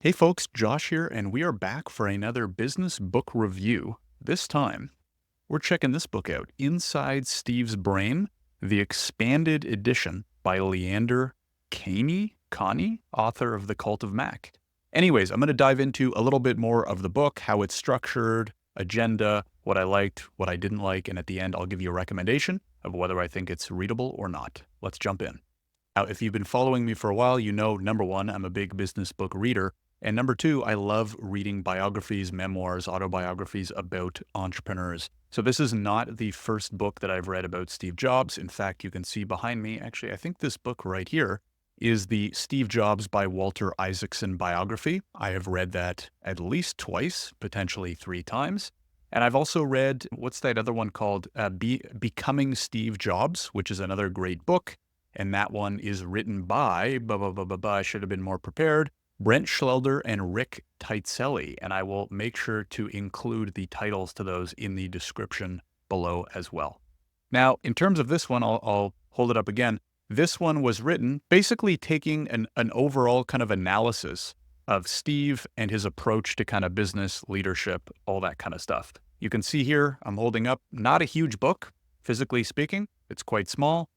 Hey folks, Josh here, and we are back for another business book review. This time, we're checking this book out, Inside Steve's Brain, the expanded edition by Leander Kahney, author of The Cult of Mac. Anyways, I'm going to dive into a little bit more of the book, how it's structured, agenda, what I liked, what I didn't like, and at the end, I'll give you a recommendation of whether I think it's readable or not. Let's jump in. Now, if you've been following me for a while, you know, number one, I'm a big business book reader. And number two, I love reading biographies, memoirs, autobiographies about entrepreneurs. So this is not the first book that I've read about Steve Jobs. In fact, you can see behind me, actually, I think this book right here is the Steve Jobs by Walter Isaacson biography. I have read that at least twice, potentially three times. And I've also read, what's that other one called? Becoming Steve Jobs, which is another great book. And that one is written by, I should have been more prepared, Brent Schelder and Rick Teitzelli, and I will make sure to include the titles to those in the description below as well. Now, in terms of this one, I'll hold it up again. This one was written basically taking an overall kind of analysis of Steve and his approach to kind of business, leadership, all that kind of stuff. You can see here, I'm holding up not a huge book, physically speaking. It's quite small,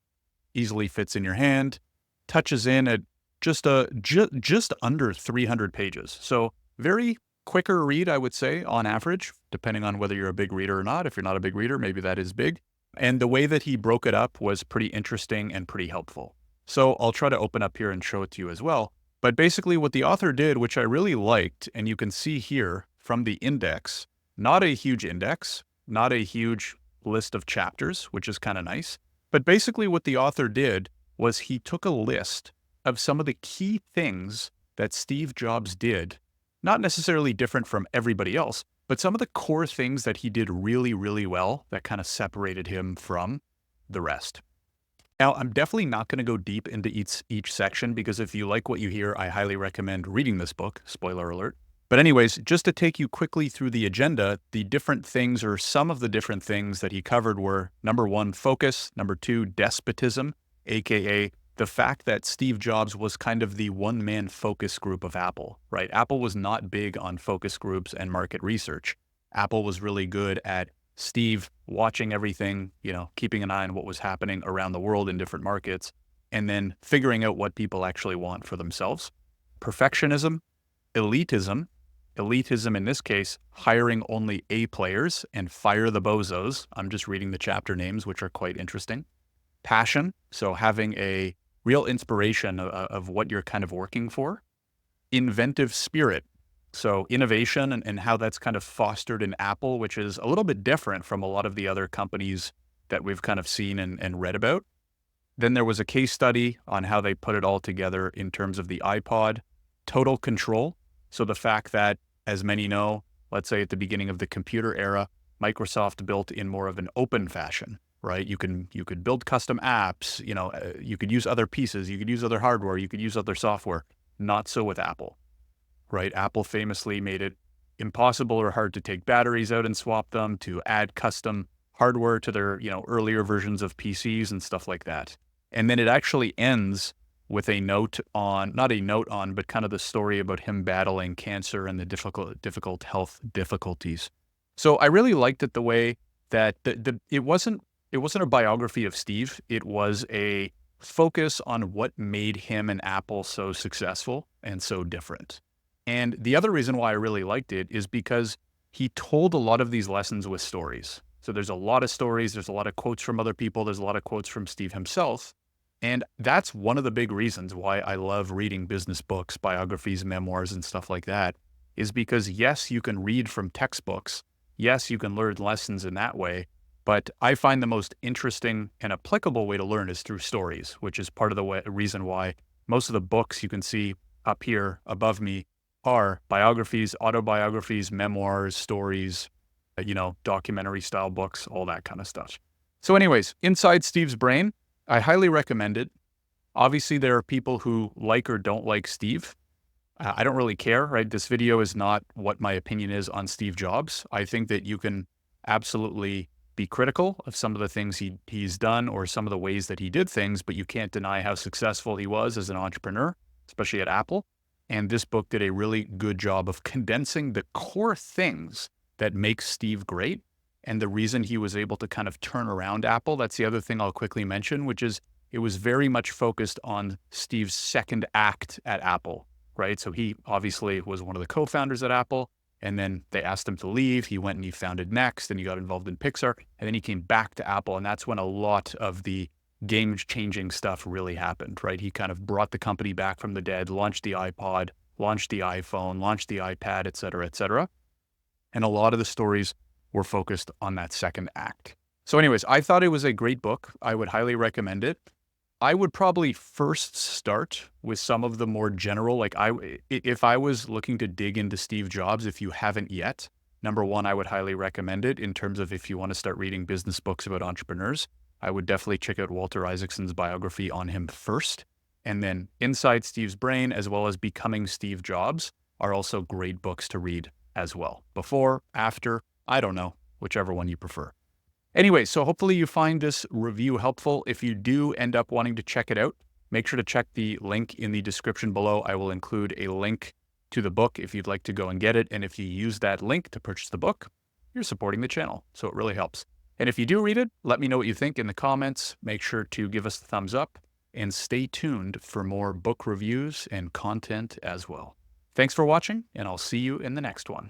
easily fits in your hand, touches in at just under 300 pages. So very quicker read, I would say, on average, depending on whether you're a big reader or not. If you're not a big reader, maybe that is big. And the way that he broke it up was pretty interesting and pretty helpful. So I'll try to open up here and show it to you as well. But basically what the author did, which I really liked, and you can see here from the index, not a huge index, not a huge list of chapters, which is kind of nice. But basically what the author did was he took a list of some of the key things that Steve Jobs did, not necessarily different from everybody else, but some of the core things that he did really, really well that kind of separated him from the rest. Now, I'm definitely not going to go deep into each section because if you like what you hear, I highly recommend reading this book, spoiler alert. But anyways, just to take you quickly through the agenda, the different things or some of the different things that he covered were number one, focus, number two, despotism, aka the fact that Steve Jobs was kind of the one-man focus group of Apple, right? Apple was not big on focus groups and market research. Apple was really good at Steve watching everything, keeping an eye on what was happening around the world in different markets, and then figuring out what people actually want for themselves. Perfectionism, elitism in this case, hiring only A players and fire the bozos. I'm just reading the chapter names, which are quite interesting. Passion, so having a real inspiration of what you're kind of working for. Inventive spirit, so innovation and how that's kind of fostered in Apple, which is a little bit different from a lot of the other companies that we've kind of seen and read about. Then there was a case study on how they put it all together in terms of the iPod. Total control, so the fact that, as many know, let's say at the beginning of the computer era, Microsoft built in more of an open fashion. Right? You could build custom apps, you could use other pieces, you could use other hardware, you could use other software. Not so with Apple, right? Apple famously made it impossible or hard to take batteries out and swap them, to add custom hardware to their, earlier versions of PCs and stuff like that. And then it actually ends with a note on, not a note on, but kind of the story about him battling cancer and the difficult health difficulties. So I really liked it the way that it wasn't a biography of Steve. It was a focus on what made him and Apple so successful and so different. And the other reason why I really liked it is because he told a lot of these lessons with stories. So there's a lot of stories, there's a lot of quotes from other people, there's a lot of quotes from Steve himself. And that's one of the big reasons why I love reading business books, biographies, memoirs, and stuff like that, is because yes, you can read from textbooks. Yes, you can learn lessons in that way. But I find the most interesting and applicable way to learn is through stories, which is part of the reason why most of the books you can see up here above me are biographies, autobiographies, memoirs, stories, documentary style books, all that kind of stuff. So anyways, Inside Steve's Brain, I highly recommend it. Obviously, there are people who like or don't like Steve. I don't really care, right? This video is not what my opinion is on Steve Jobs. I think that you can absolutely be critical of some of the things he's done or some of the ways that he did things, but you can't deny how successful he was as an entrepreneur, especially at Apple. And this book did a really good job of condensing the core things that make Steve great and the reason he was able to kind of turn around Apple. That's the other thing I'll quickly mention, which is it was very much focused on Steve's second act at Apple, right? So he obviously was one of the co-founders at Apple, and then they asked him to leave. He went and he founded Next, and he got involved in Pixar, and then he came back to Apple, and that's when a lot of the game-changing stuff really happened, right? He kind of brought the company back from the dead, launched the iPod, launched the iPhone, launched the iPad, et cetera, et cetera. And a lot of the stories were focused on that second act. So anyways, I thought it was a great book. I would highly recommend it. I would probably first start with some of the more general, like if I was looking to dig into Steve Jobs, if you haven't yet, number one, I would highly recommend it in terms of if you want to start reading business books about entrepreneurs. I would definitely check out Walter Isaacson's biography on him first. And then Inside Steve's Brain, as well as Becoming Steve Jobs, are also great books to read as well. Before, after, I don't know, whichever one you prefer. Anyway, so hopefully you find this review helpful. If you do end up wanting to check it out, make sure to check the link in the description below. I will include a link to the book if you'd like to go and get it. And if you use that link to purchase the book, you're supporting the channel. So it really helps. And if you do read it, let me know what you think in the comments. Make sure to give us the thumbs up and stay tuned for more book reviews and content as well. Thanks for watching, and I'll see you in the next one.